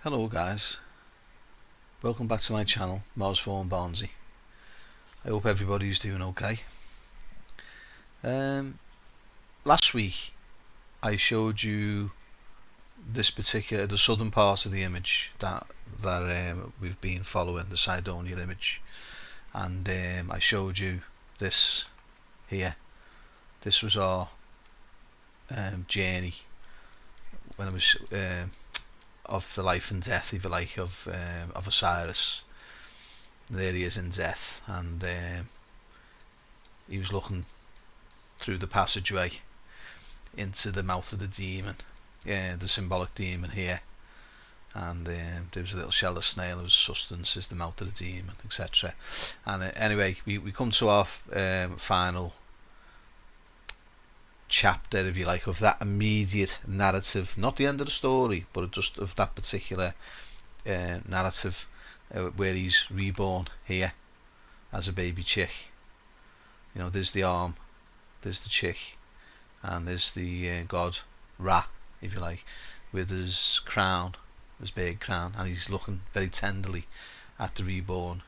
Hello guys, welcome back to my channel, MarsForm Barnsy. I hope everybody's doing okay. Last week I showed you the southern part of the image that we've been following, the Cydonia image, and I showed you this here. This was our journey when it was of the life and death, if you like, of Osiris. There he is in death, and he was looking through the passageway into the mouth of the demon, the symbolic demon here, and there was a little shell of snail whose sustenance is the mouth of the demon, etc. And anyway, we come to our final chapter, if you like, of that immediate narrative, not the end of the story, but just of that particular narrative, where he's reborn here as a baby chick. You know, there's the arm, there's the chick, and there's the god Ra, if you like, with his crown, his big crown, and he's looking very tenderly at the reborn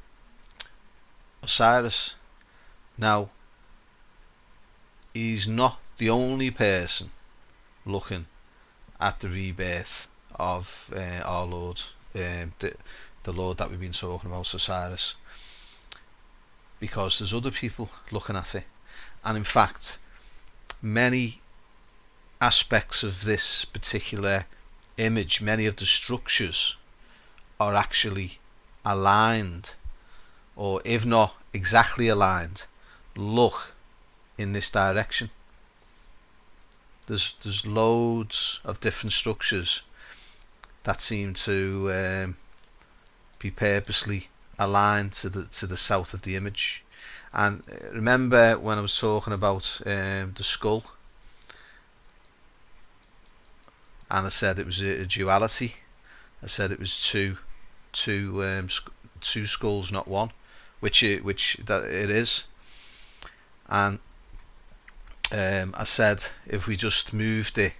Osiris. Now, he's not the only person looking at the rebirth of our Lord, the Lord that we've been talking about, Osiris, because there's other people looking at it. And in fact, many aspects of this particular image, many of the structures, are actually aligned, or if not exactly aligned, look in this direction. There's loads of different structures that seem to be purposely aligned to the south of the image. And remember when I was talking about the skull, and I said it was a duality. I said it was two skulls, not one, which that it is. And I said if we just moved it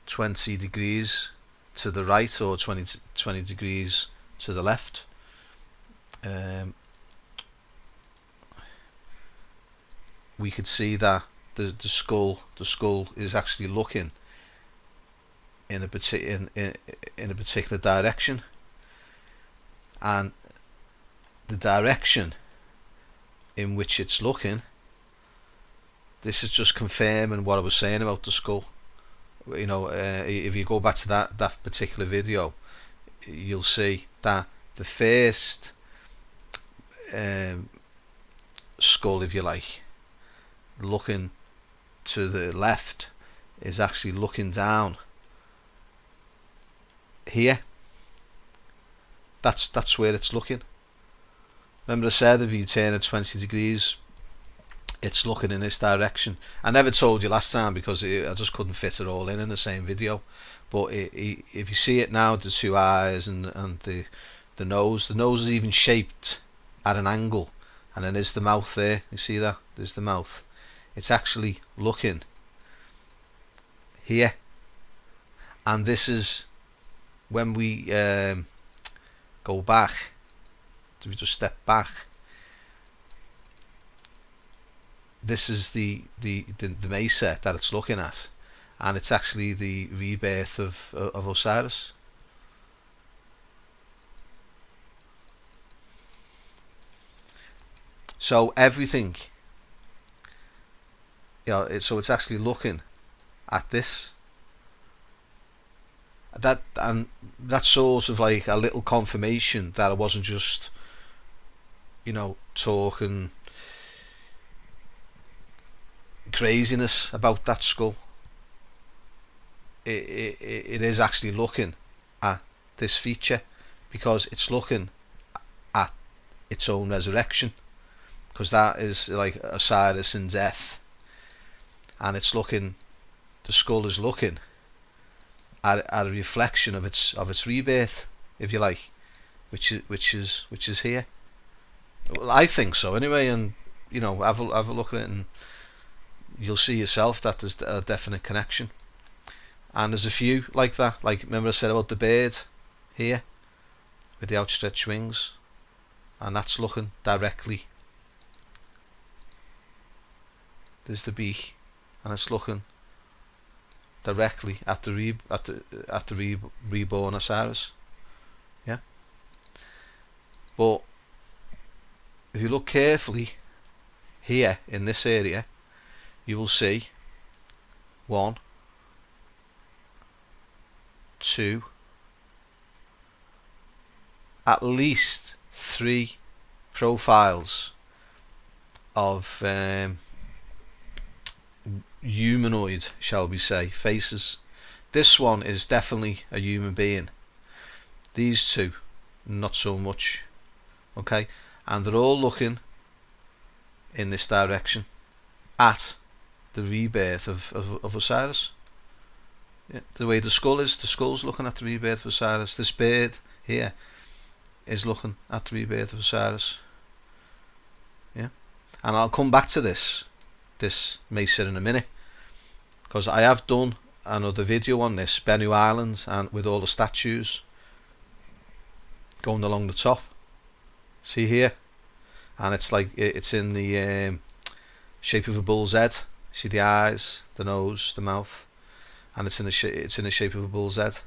20 degrees to the right, or 20 degrees to the left, we could see that the skull is actually looking in a particular direction, and the direction in which it's looking, this is just confirming what I was saying about the skull. You know, if you go back to that particular video, you'll see that the first skull, if you like, looking to the left, is actually looking down here. That's where it's looking. Remember I said if you turn it 20 degrees, it's looking in this direction. I never told you last time because I just couldn't fit it all in the same video. But if you see it now, the two eyes and the nose is even shaped at an angle, and then there's the mouth there. You see that? There's the mouth. It's actually looking here, and this is when we go back. If we just step back, this is the mesa that it's looking at, and it's actually the rebirth of Osiris. So everything, so it's actually looking at this. That's sort of like a little confirmation that I wasn't just, talking craziness about that skull. It is actually looking at this feature, because it's looking at its own resurrection, because that is like Osiris in death, and the skull is looking at a reflection of its rebirth, if you like, which is here. Well, I think so anyway, and have a look at it, and you'll see yourself that there's a definite connection. And there's a few like that. Like, remember I said about the bird here with the outstretched wings, and that's looking directly. There's the beak, and it's looking directly at the reborn Osiris. Yeah, but if you look carefully here in this area, you will see 1, 2, at least 3 profiles of humanoid, shall we say, faces. This one is definitely a human being. These two, not so much. Okay, and they're all looking in this direction at the rebirth of Osiris. Yeah, the way the skull's looking at the rebirth of Osiris. This bird here is looking at the rebirth of Osiris. Yeah, and I'll come back to this Mesa in a minute, because I have done another video on this, Bennu Island, and with all the statues going along the top. See here, and it's like it's in the shape of a bull's head. See the eyes, the nose, the mouth, and it's in the shape of a bull's head.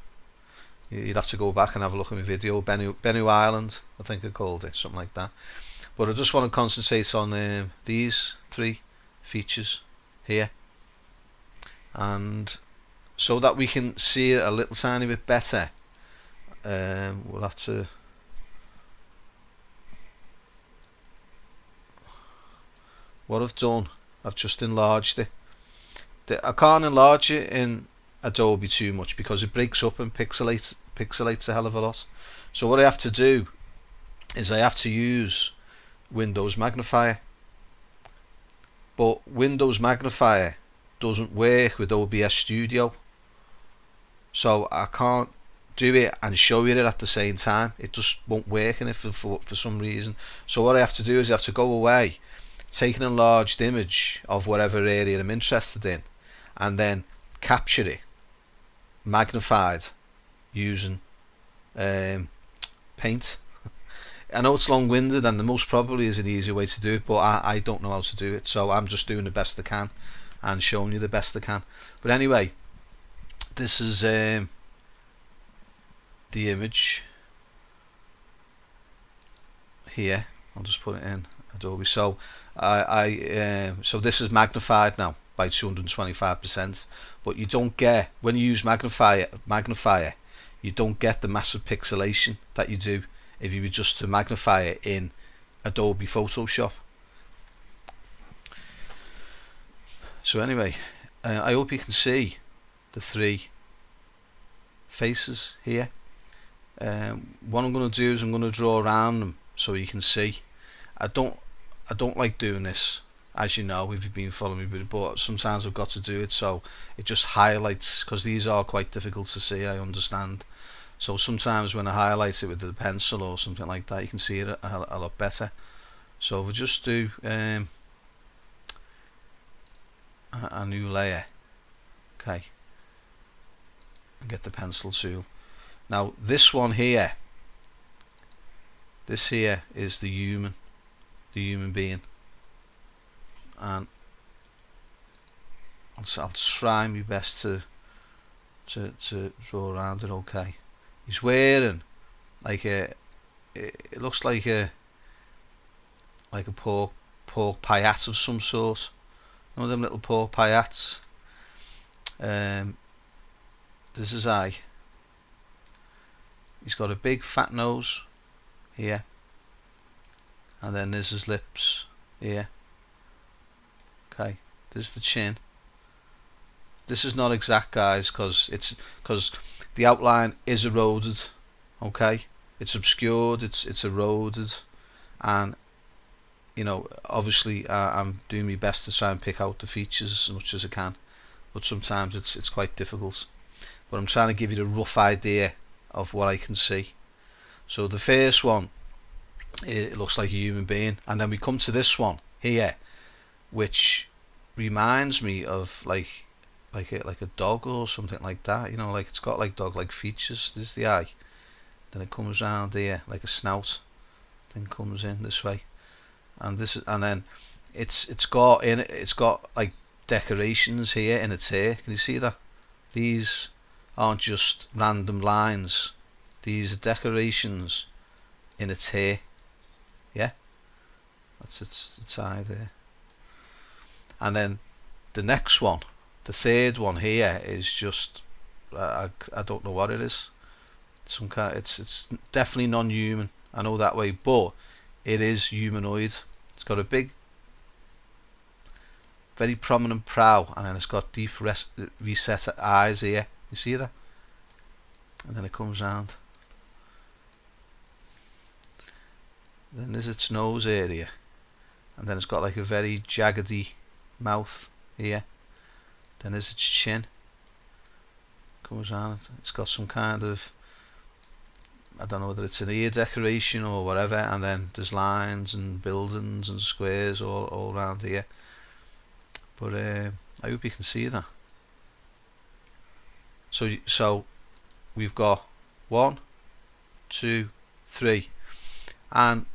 You'd have to go back and have a look at my video, Bennu Island, I think I called it, something like that. But I just want to concentrate on these 3 features here, and so that we can see it a little tiny bit better, we'll have to what I've done, I've just enlarged it. I can't enlarge it in Adobe too much because it breaks up and pixelates a hell of a lot. So what I have to do is I have to use Windows Magnifier, but Windows Magnifier doesn't work with OBS Studio, so I can't do it and show you it at the same time. It just won't work in it for some reason. So what I have to do is I have to go away, take an enlarged image of whatever area I'm interested in, and then capture it magnified using Paint. I know it's long-winded, and there most probably is an easier way to do it, but I don't know how to do it, so I'm just doing the best I can and showing you the best I can. But anyway, this is the image here. I'll just put it in Adobe. So so this is magnified now by 225%, but you don't get, when you use magnifier, you don't get the massive pixelation that you do if you were just to magnify it in Adobe Photoshop. So anyway, I hope you can see the 3 faces here. What I'm going to do is I'm going to draw around them so you can see. I don't like doing this, as you know if you've been following me, but sometimes I've got to do it, so it just highlights, because these are quite difficult to see, I understand. So sometimes when I highlight it with the pencil or something like that, you can see it a lot better. So if we just do a new layer, okay, and get the pencil tool. Now this one here, this here is the human being, and I'll try my best to draw around it. Okay, he's wearing like it looks like a pork payat of some sort. One of them little pork payats. This is eye. He's got a big fat nose here, and then there's his lips here. Okay, there's the chin. This is not exact, guys, because the outline is eroded. Okay, it's obscured, it's eroded, and you know, obviously I'm doing my best to try and pick out the features as much as I can, but sometimes it's quite difficult. But I'm trying to give you the rough idea of what I can see. So the first one, it looks like a human being, and then we come to this one here, which reminds me of like a dog or something like that. You know, like it's got like dog-like features. There's the eye. then it comes round here like a snout, then comes in this way, and then it's got like decorations here in its hair. Can you see that? These aren't just random lines, these are decorations in its hair. Yeah, that's its eye there. And then the next one, the third one here, is just I don't know what it is. Some kind. It's definitely non-human. I know that way, but it is humanoid. It's got a big, very prominent brow, and then it's got deep reset eyes here. You see that? And then it comes round. Then there's its nose area, and then it's got like a very jaggedy mouth here. Then there's its chin. Comes around. It's got some kind of, I don't know whether it's an ear decoration or whatever, and then there's lines and buildings and squares all around here. But I hope you can see that. So we've got 1, 2, 3, and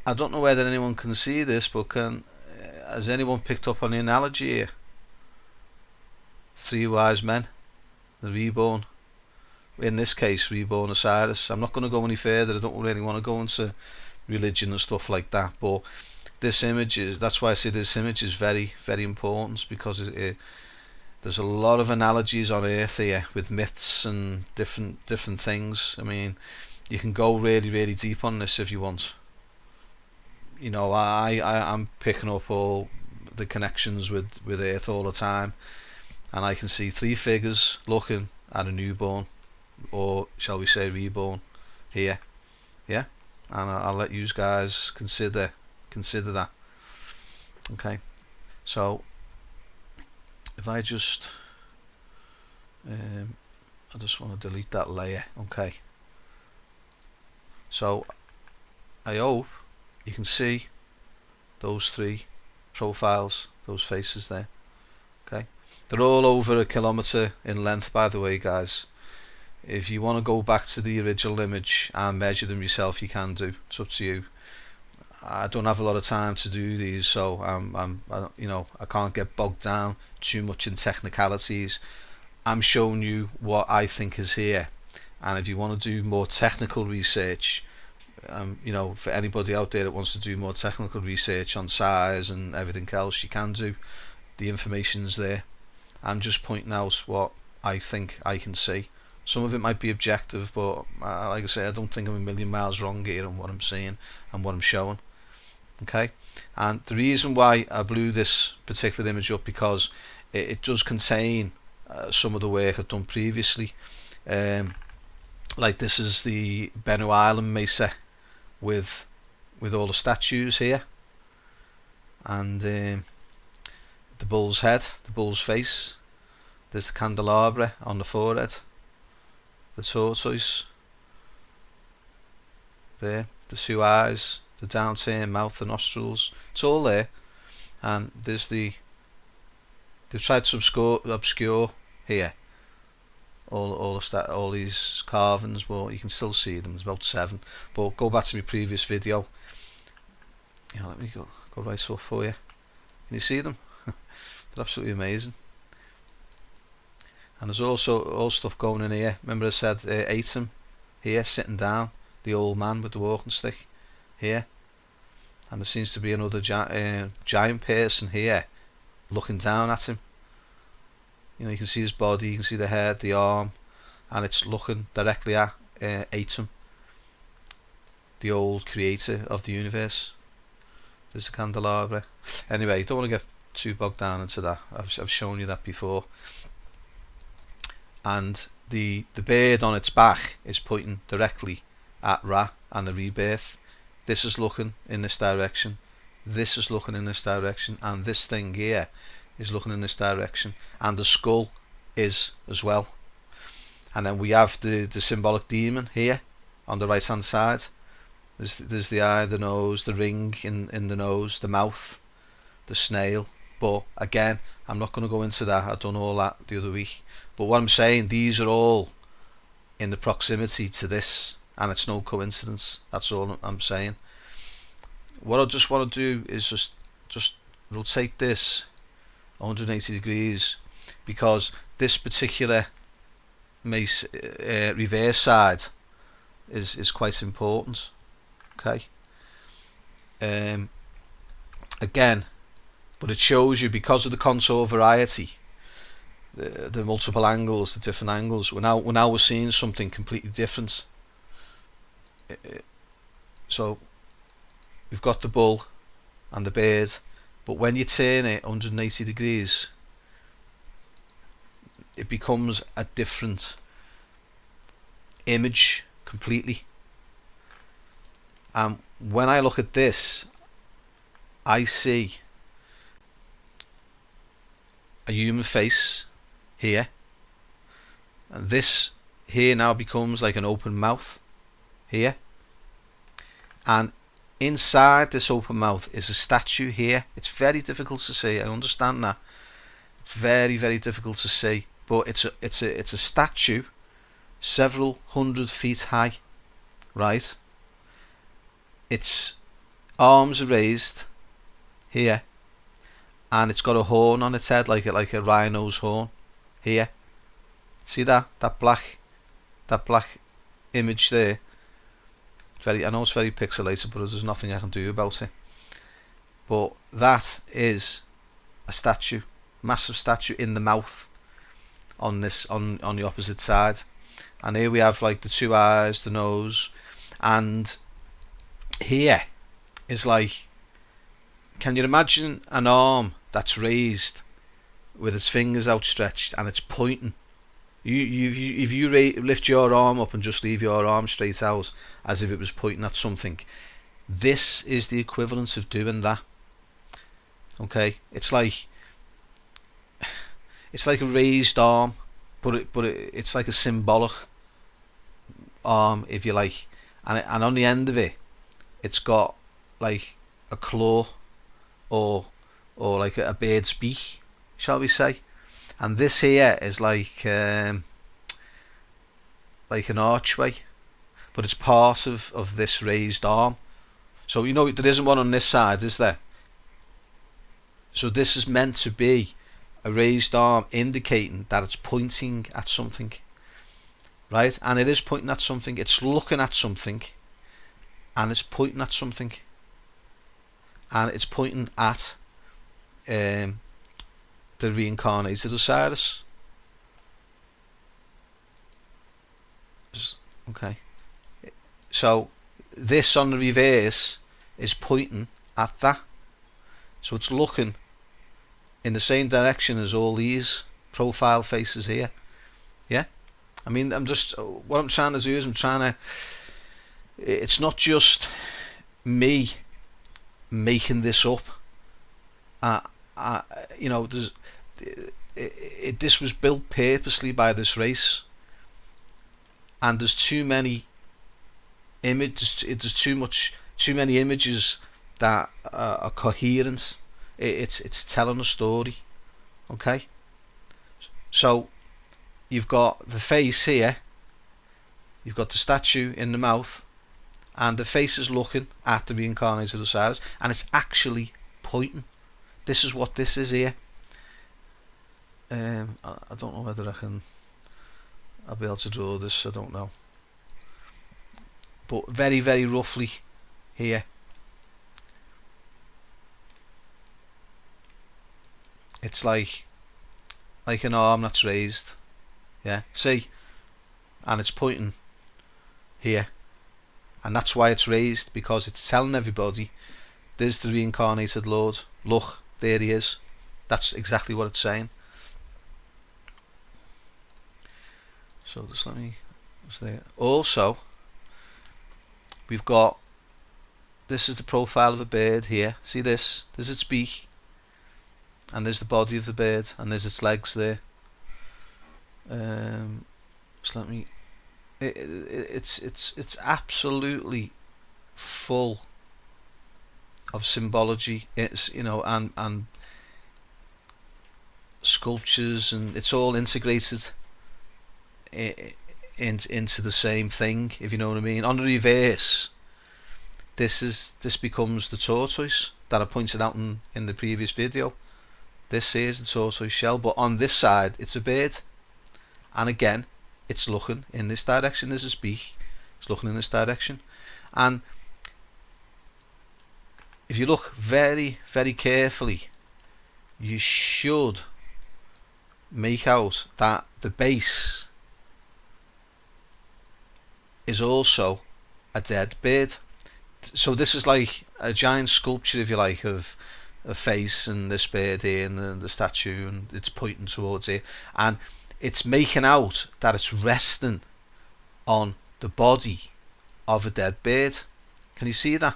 I don't know whether anyone can see this, but has anyone picked up on the analogy here? 3 wise men, the reborn. In this case, reborn Osiris. I'm not going to go any further. I don't really want to go into religion and stuff like that. But this image that's why I say this image is very, very important, because there's a lot of analogies on Earth here with myths and different things. I mean, you can go really, really deep on this if you want. You know, I'm picking up all the connections with Earth all the time, and I can see 3 figures looking at a newborn, or shall we say reborn, here. Yeah, and I'll let you guys consider that. Okay, so if I just I just want to delete that layer. Okay, so I hope you can see those 3 profiles, those faces there. Okay, they're all over 1 kilometer in length, by the way, guys. If you want to go back to the original image and measure them yourself, you can do. It's up to you. I don't have a lot of time to do these, so I can't get bogged down too much in technicalities. I'm showing you what I think is here, and if you want to do more technical research, for anybody out there that wants to do more technical research on size and everything else, you can do. The information's there. I'm just pointing out what I think I can see. Some of it might be objective, but like I say, I don't think I'm a million miles wrong here on what I'm saying and what I'm showing. Okay, and the reason why I blew this particular image up, because it does contain some of the work I've done previously. Like this is the Bennu Island Mesa with all the statues here, and the bull's head, the bull's face. There's the candelabra on the forehead, the tortoise there, the 2 eyes, the downturned mouth, the nostrils. It's all there, and they've tried to obscure here all these carvings, but you can still see them. There's about 7. But go back to my previous video. Let me go right up for you. Can you see them? They're absolutely amazing. And there's also all stuff going in here. Remember I said Atum here sitting down, the old man with the walking stick here, and there seems to be another giant person here looking down at him. You can see his body, you can see the head, the arm, and it's looking directly at Atum, the old creator of the universe. There's the candelabra. Anyway, don't want to get too bogged down into that. I've shown you that before. And the bird on its back is pointing directly at Ra and the rebirth. This is looking in this direction, this is looking in this direction, and this thing here is looking in this direction, and the skull is as well. And then we have the symbolic demon here on the right hand side. There's the eye, the nose, the ring in the nose, the mouth, the snail. But again, I'm not going to go into that. I've done all that the other week. But what I'm saying, these are all in the proximity to this, and it's no coincidence. That's all I'm saying. What I just want to do is just rotate this 180 degrees, because this particular reverse side is quite important. Okay. Again, but it shows you, because of the contour variety, the multiple angles, the different angles. We're seeing something completely different. So we've got the bull and the bird, but when you turn it 180 degrees, it becomes a different image completely. And when I look at this, I see a human face here, and this here now becomes like an open mouth here, and inside this open mouth is a statue here. It's very difficult to see, I understand that. Very, very difficult to see, but it's a statue several 100 feet high, right? Its arms are raised here, and it's got a horn on its head, like a rhino's horn here. See that black image there? I know it's very pixelated, but there's nothing I can do about it. But that is a statue, massive statue in the mouth on the opposite side. And here we have like the two eyes, the nose, and here is like, can you imagine an arm that's raised with its fingers outstretched and it's pointing? If you lift your arm up and just leave your arm straight out as if it was pointing at something, this is the equivalent of doing that. Okay, it's like a raised arm, but it's like a symbolic arm, if you like, and on the end of it, it's got like a claw, or like a bird's beak, shall we say? And this here is like an archway, but it's part of this raised arm. So you know there isn't one on this side, is there? So this is meant to be a raised arm, indicating that it's pointing at something, right? And it is pointing at something. It's looking at something, and it's pointing at something, and it's pointing at the reincarnated Osiris. Okay, so this on the reverse is pointing at that, so it's looking in the same direction as all these profile faces here. Yeah, I mean, what I'm trying to do is it's not just me making this up. This was built purposely by this race, and there's too many images. There's too many images that are coherent. It's telling a story. Okay, so you've got the face here, you've got the statue in the mouth, and the face is looking at the reincarnated Osiris, and it's actually pointing. This is what this is here. I don't know whether I'll be able to draw this, I don't know, but very, very roughly here, it's like an arm that's raised, yeah, see, and it's pointing here, and that's why it's raised, because it's telling everybody there's the reincarnated Lord, look, there he is. That's exactly what it's saying. So just let me say, also we've got, this is the profile of a bird here, see this, there's its beak, and there's the body of the bird, and there's its legs there. Just let me, it's absolutely full of symbology. It's, you know, and sculptures, and it's all integrated into the same thing, if you know what I mean. On the reverse, this becomes the tortoise that I pointed out in the previous video. This here is the tortoise shell, but on this side it's a bird, and again it's looking in this direction. There's a beak, it's looking in this direction, and if you look very, very carefully, you should make out that the base is also a dead bird. So this is like a giant sculpture, if you like, of a face and this bird here and the statue, and it's pointing towards it, and it's making out that it's resting on the body of a dead bird. Can you see that?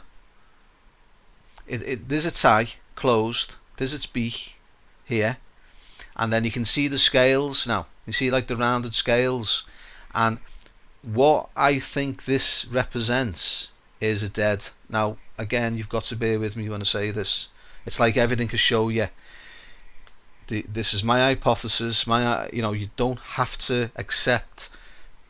There's its eye closed, there's its beak here, and then you can see the scales now. You see like the rounded scales, and what I think this represents is a dead. Now again, you've got to bear with me when I say this. It's like everything can show you. This is my hypothesis. You don't have to accept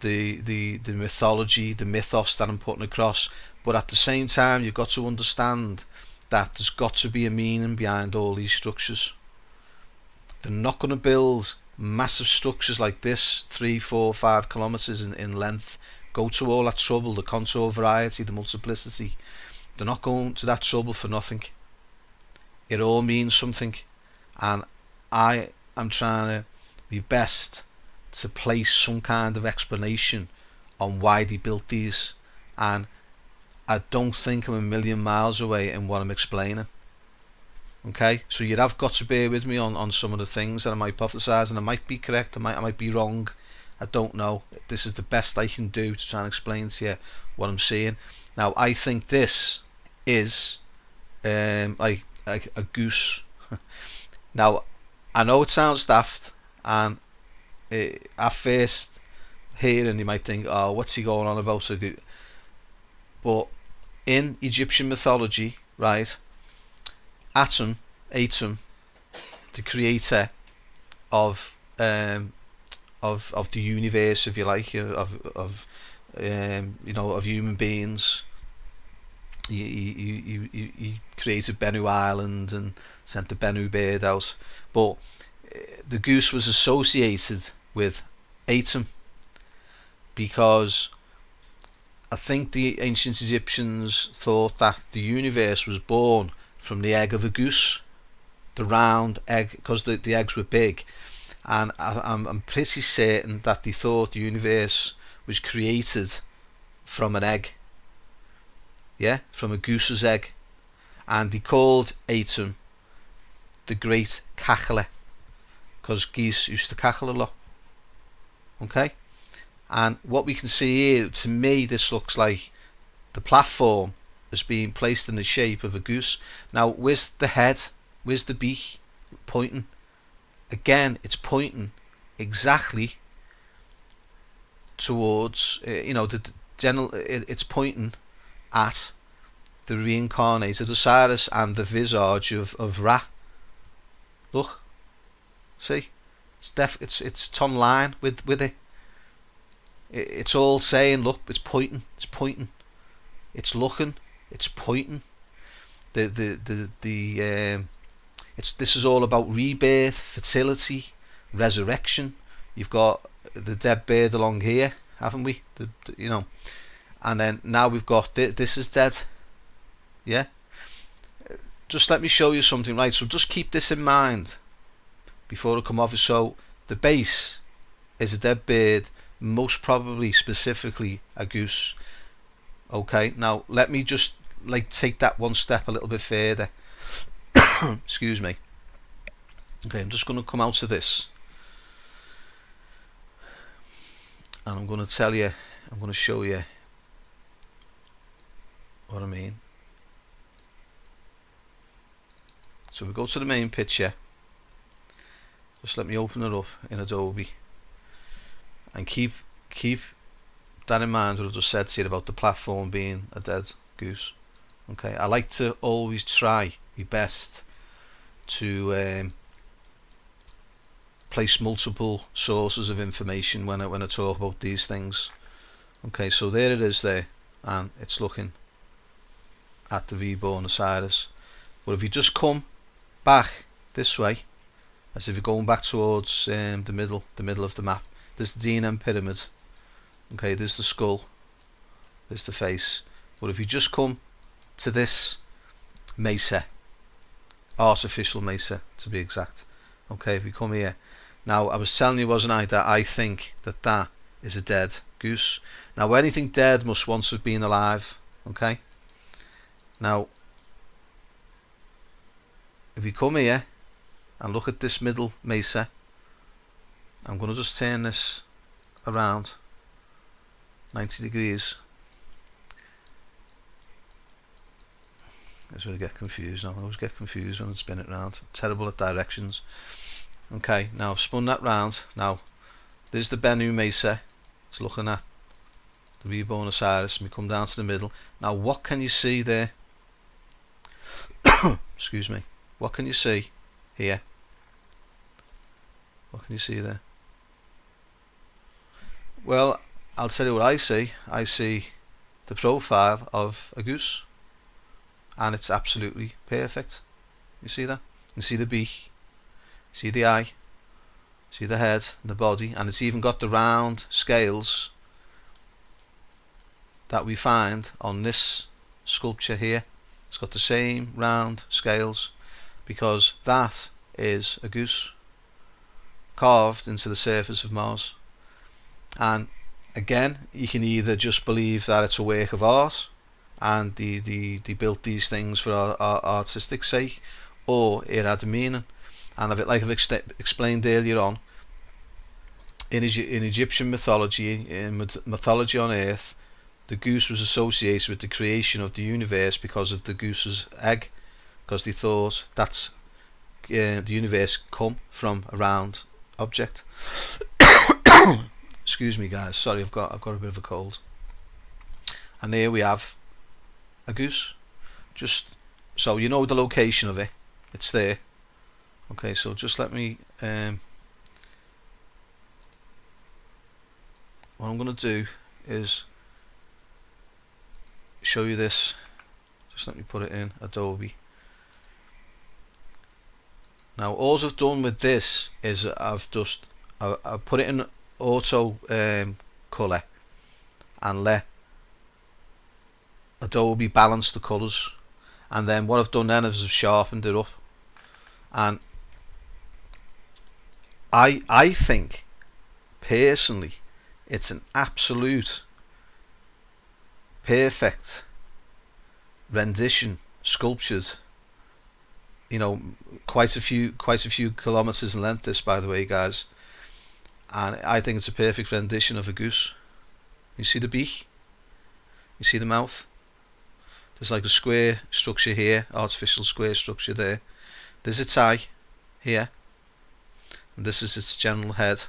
the mythology, the mythos that I'm putting across, but at the same time, you've got to understand that there's got to be a meaning behind all these structures. They're not going to build massive structures like this, 3, 4, 5 kilometers in length, go to all that trouble, the contour variety, the multiplicity. They're not going to that trouble for nothing. It all means something, and I am trying to be best to place some kind of explanation on why they built these, and I don't think I'm a million miles away in what I'm explaining. Okay, so you'd have got to bear with me on some of the things that I'm hypothesizing. I might be correct, I might be wrong, I don't know. This is the best I can do to try and explain to you what I'm seeing. Now I think this is like a goose. Now I know it sounds daft, and at first hearing you might think, oh, what's he going on about, a goose? But in Egyptian mythology, right, Atum, the creator of the universe, if you like, of human beings, he created Bennu Island and sent the Bennu bird out. But the goose was associated with Atum because I think the ancient Egyptians thought that the universe was born from the egg of a goose, the round egg, because the eggs were big, and I'm pretty certain that they thought the universe was created from an egg, from a goose's egg, and they called Atum the great cackler because geese used to cackle a lot. Okay, and what we can see here, to me, this looks like the platform is being placed in the shape of a goose. Now, where's the head? Where's the beak pointing? Again, it's pointing exactly towards, the general. It's pointing at the reincarnated Osiris and the visage of Ra. Look, see, it's on line with it. It's all saying, look, it's pointing, it's looking, it's pointing. This is all about rebirth, fertility, resurrection. You've got the dead bird along here, haven't we? And then now we've got this is dead. Yeah. Just let me show you something, right? So just keep this in mind before I come off it. So the base is a dead bird, most probably specifically a goose. Okay, now let me just take that one step a little bit further. Excuse me. Okay, I'm just going to come out of this, and I'm going to show you what I mean. So we go to the main picture. Just let me open it up in Adobe, and keep that in mind what I just said to you about the platform being a dead goose. Okay, I like to always try my best to place multiple sources of information when I talk about these things. Okay, so there it is there, and it's looking at the reborn Osiris. But if you just come back this way, as if you're going back towards the middle of the map, there's the DNM pyramid. Okay, there's the skull, there's the face. But if you just come to this mesa, artificial mesa to be exact, okay, if you come here, now I was telling you, wasn't I, that I think that that is a dead goose. Now anything dead must once have been alive. Okay, now if you come here and look at this middle mesa, I'm going to just turn this around 90 degrees. That's where I get confused now. I always get confused when I spin it around. I'm terrible at directions. Okay, now I've spun that round. Now there's the Bennu Mesa. It's looking at the reborn Osiris, and we come down to the middle. Now what can you see there? Excuse me. What can you see here? What can you see there? Well, I'll tell you what I see. I see the profile of a goose, and it's absolutely perfect. You see that? You see the beak, see the eye, see the head and the body, and it's even got the round scales that we find on this sculpture here. It's got the same round scales, because that is a goose carved into the surface of Mars. And again, you can either just believe that it's a work of art and they built these things for our artistic sake, or it had a meaning. And like I've explained earlier on, in Egyptian mythology, in mythology on Earth, the goose was associated with the creation of the universe because of the goose's egg, because they thought that's the universe come from a round object. Excuse me, guys. Sorry, I've got a bit of a cold. And here we have a goose. Just so you know the location of it, it's there. Okay, so just let me. What I'm going to do is show you this. Just let me put it in Adobe. Now all I've done with this is I've put it in auto colour and let Adobe balance the colours, and then what I've done then is I've sharpened it up, and I think personally it's an absolute perfect rendition, sculptured, you know, quite a few kilometers in length, this, by the way, guys, and I think it's a perfect rendition of a goose. You see the beak, you see the mouth, there's like a square structure here, artificial square structure there, there's its eye here, and this is its general head.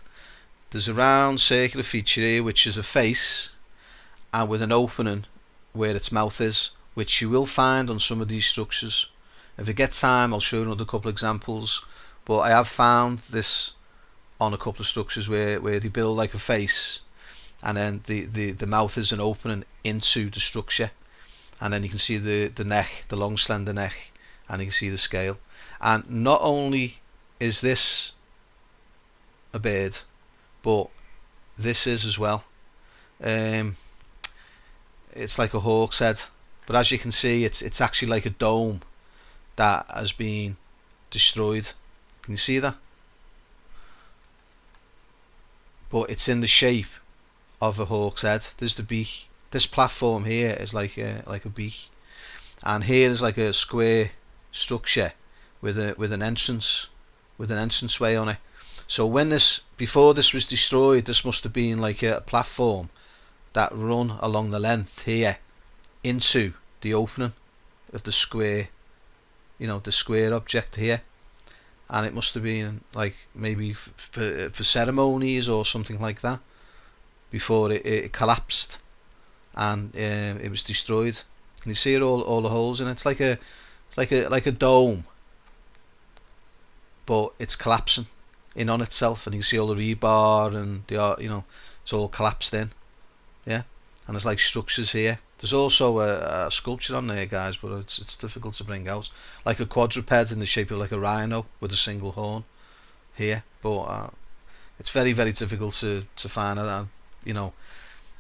There's a round circular feature here which is a face, and with an opening where its mouth is, which you will find on some of these structures. If I get time, I'll show you another couple of examples, but I have found this on a couple of structures where they build like a face, and then the mouth is an opening into the structure, and then you can see the neck, the long slender neck, and you can see the scale. And not only is this a bird, but this is as well. It's like a hawk's head, but as you can see, it's actually like a dome that has been destroyed. Can you see that? But it's in the shape of a hawk's head. There's the beak. This platform here is like a beak, and here is like a square structure with an entranceway on it. So before this was destroyed, this must have been like a platform that run along the length here into the opening of the square, you know, the square object here, and it must have been like maybe for ceremonies or something like that before it collapsed and it was destroyed. Can you see it, all the holes in it? It's like a dome, but it's collapsing. in on itself, and you can see all the rebar and it's all collapsed in. Yeah, and there's like structures here. There's also a sculpture on there, guys, but it's difficult to bring out, like a quadruped in the shape of like a rhino with a single horn here, but it's very, very difficult to find it.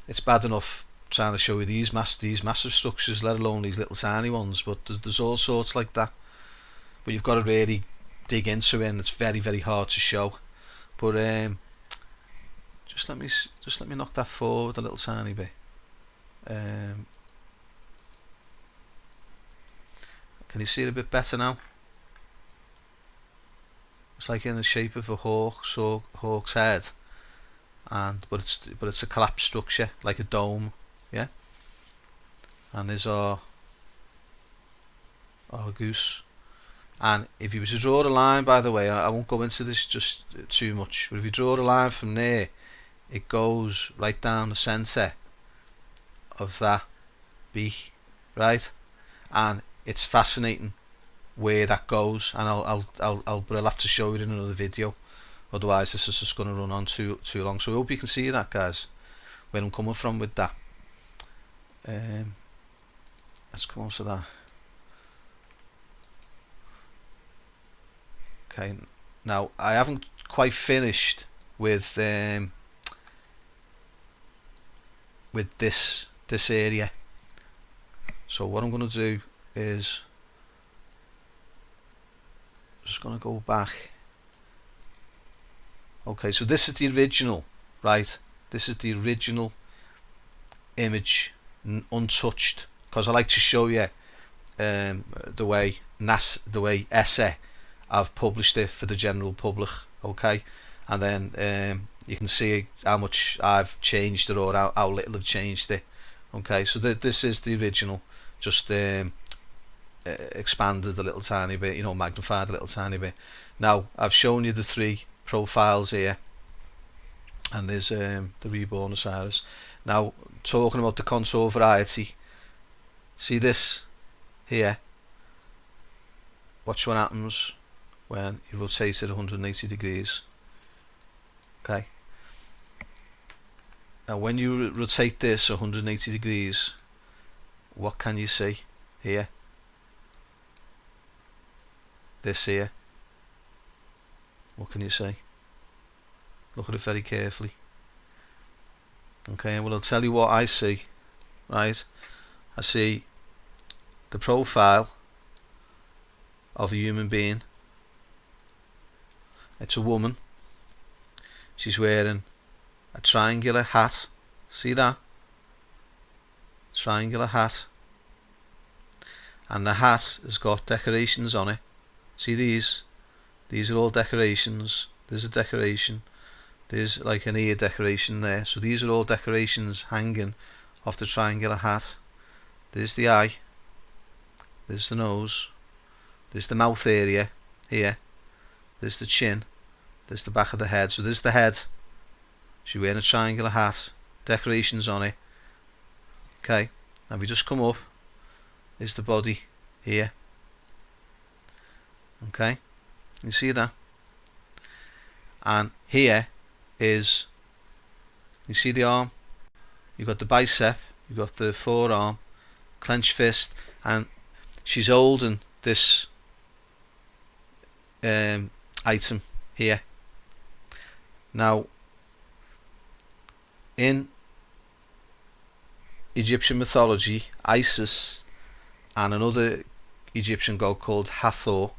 It's bad enough trying to show you these massive structures, let alone these little tiny ones, but there's all sorts like that, but you've got to really dig into it, and it's very, very hard to show. But just let me knock that forward a little tiny bit. Can you see it a bit better now? It's like in the shape of a hawk's head, but it's a collapsed structure, like a dome. Yeah, and there's our goose. And if you were to draw a line, by the way, I won't go into this just too much, but if you draw a line from there, it goes right down the centre of that beak, right? And it's fascinating where that goes, and but I'll have to show it in another video, otherwise this is just going to run on too long. So I hope you can see that, guys, where I'm coming from with that. Let's come on to that. Okay, now I haven't quite finished with this area, so what I'm going to do is just going to go back. Okay, so this is the original, right? This is the original image, untouched, because I like to show you the way ESSA have published it for the general public. Okay, and then you can see how much I've changed it, or how little I've changed it. Okay, so this is the original, just expanded a little tiny bit, magnified a little tiny bit. Now I've shown you the three profiles here, and there's the reborn Osiris. Now, talking about the contour variety, see this here? Watch what happens when you rotate it 180 degrees. Okay, now when you rotate this 180 degrees, what can you see here? This here, what can you see? Look at it very carefully. Okay, well, I'll tell you what I see, right? I see the profile of a human being. It's a woman. She's wearing a triangular hat. See that? Triangular hat. And the hat has got decorations on it. See these? These are all decorations. There's a decoration. There's like an ear decoration there. So these are all decorations hanging off the triangular hat. There's the eye. There's the nose. There's the mouth area here. There's the chin. There's the back of the head. So there's the head. She's wearing a triangular hat. Decorations on it. Okay. Now if we just come up, there's the body here. Okay. You see that? And here is, you see the arm? You've got the bicep. You've got the forearm. Clenched fist. And she's holding this item here. Now, in Egyptian mythology, Isis and another Egyptian god called Hathor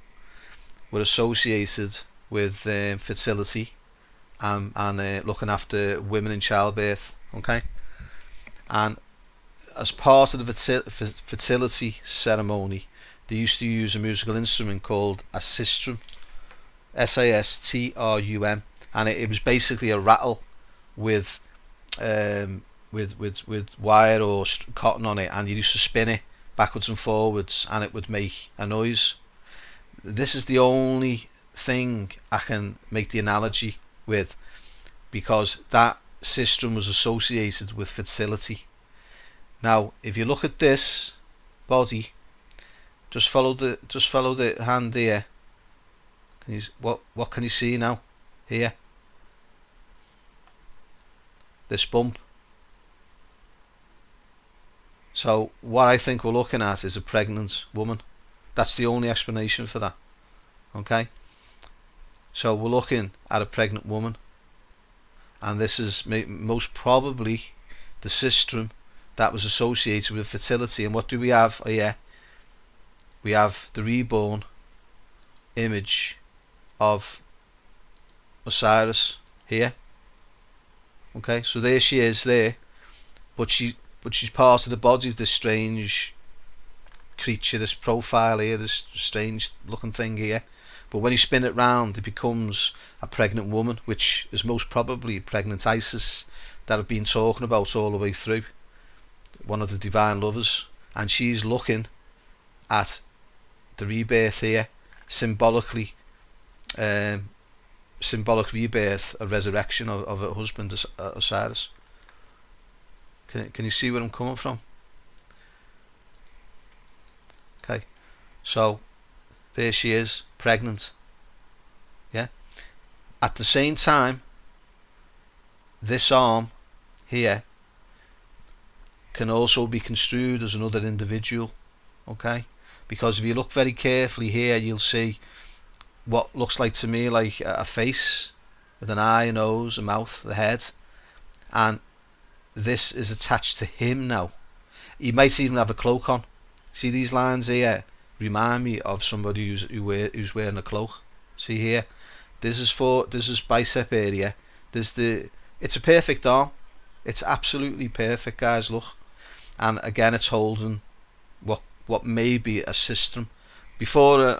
were associated with fertility and looking after women in childbirth. Okay, and as part of the fertility ceremony, they used to use a musical instrument called a sistrum, S-A-S-T-R-U-M, and it was basically a rattle with wire or cotton on it, and you used to spin it backwards and forwards, and it would make a noise. This is the only thing I can make the analogy with, because that sistrum was associated with fertility. Now, if you look at this body, just follow the hand there. What can you see now? here, this bump. So what I think we're looking at is a pregnant woman. That's the only explanation for that. Okay, so we're looking at a pregnant woman, and this is most probably the sistrum that was associated with fertility. And what do we have here? We have the reborn image of Osiris here. Okay, so there she is there, but she's part of the body of this strange creature, this profile here, this strange looking thing here. But when you spin it round, it becomes a pregnant woman, which is most probably pregnant Isis that I've been talking about all the way through, one of the divine lovers. And she's looking at the rebirth here, symbolically, symbolic rebirth, a resurrection of her husband Osiris. Can you see where I'm coming from? Okay, so there she is, pregnant. Yeah. At the same time, this arm here can also be construed as another individual. Okay, because if you look very carefully here, you'll see what looks like to me like a face with an eye, a nose, a mouth, the head, and this is attached to him now. He might even have a cloak on. See these lines here remind me of somebody who's wearing a cloak. See here, this is bicep area. It's a perfect arm. It's absolutely perfect, guys. Look, and again, it's holding what may be a sistrum. Before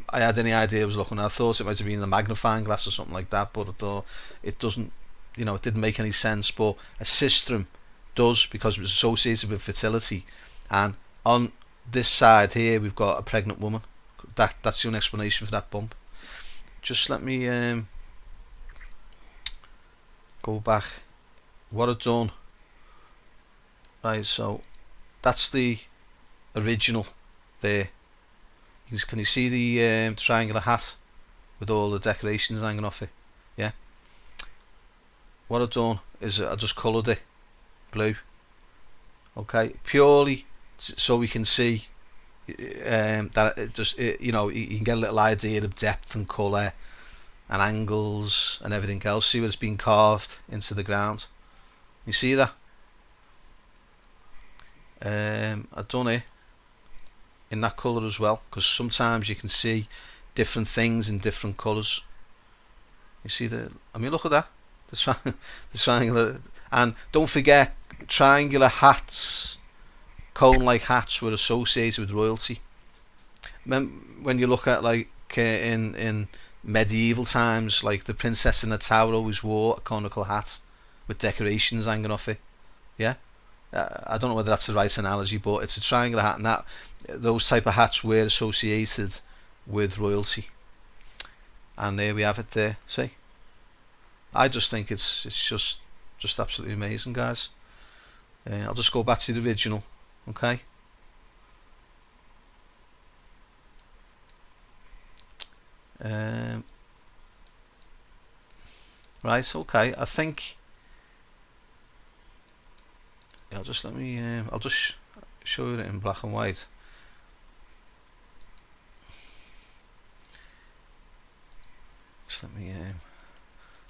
I had any idea I was looking, I thought it might have been a magnifying glass or something like that, but I thought it doesn't. It didn't make any sense. But a sistrum does, because it was associated with fertility, and on this side here we've got a pregnant woman. That's the only explanation for that bump. Just let me go back. What I've done, right? So that's the original there. Can you see the triangular hat with all the decorations hanging off it? Yeah. What I've done is I just coloured it blue. Okay, purely so we can see that you can get a little idea of depth and colour and angles and everything else. See where it's been carved into the ground. You see that? I've done it in that colour as well, because sometimes you can see different things in different colours. You see look at that, the triangular. And don't forget, triangular hats, cone-like hats, were associated with royalty. When you look at in medieval times, like the princess in the tower always wore a conical hat with decorations hanging off it. Yeah. I don't know whether that's the right analogy, but it's a triangular hat, and those type of hats were associated with royalty. And there we have it there. See, I just think it's just absolutely amazing, guys. I'll just go back to the original. Okay. Right. Okay. I think. I'll just I'll just show you it in black and white. Just let me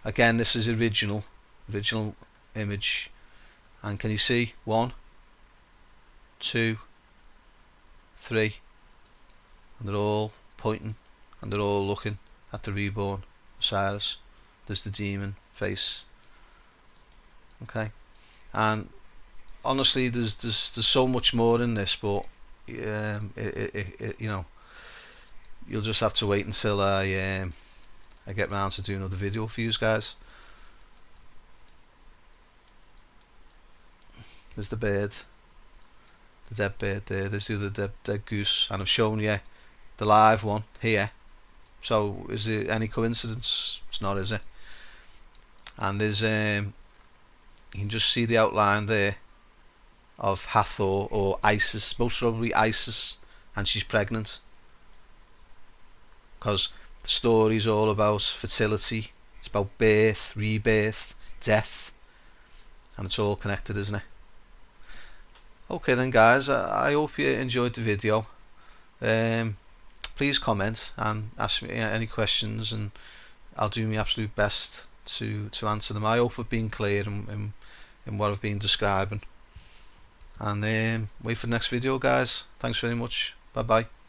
again, this is original image, and can you see 1, 2, 3, and they're all pointing and they're all looking at the reborn Osiris. There's the demon face. Okay, and honestly, there's so much more in this, but you'll just have to wait until I get round to doing another video for you guys. There's the bird, the dead bird there. There's the other dead goose, and I've shown you the live one here. So is it any coincidence? It's not, is it? And there's you can just see the outline there of Hathor or Isis, most probably Isis, and she's pregnant, because the story is all about fertility It's about birth, rebirth, death, and it's all connected, isn't it? Okay then guys, I hope you enjoyed the video. Please comment and ask me any questions, and I'll do my absolute best to answer them. I hope I've been clear in what I've been describing. And wait for the next video guys. Thanks very much. Bye bye.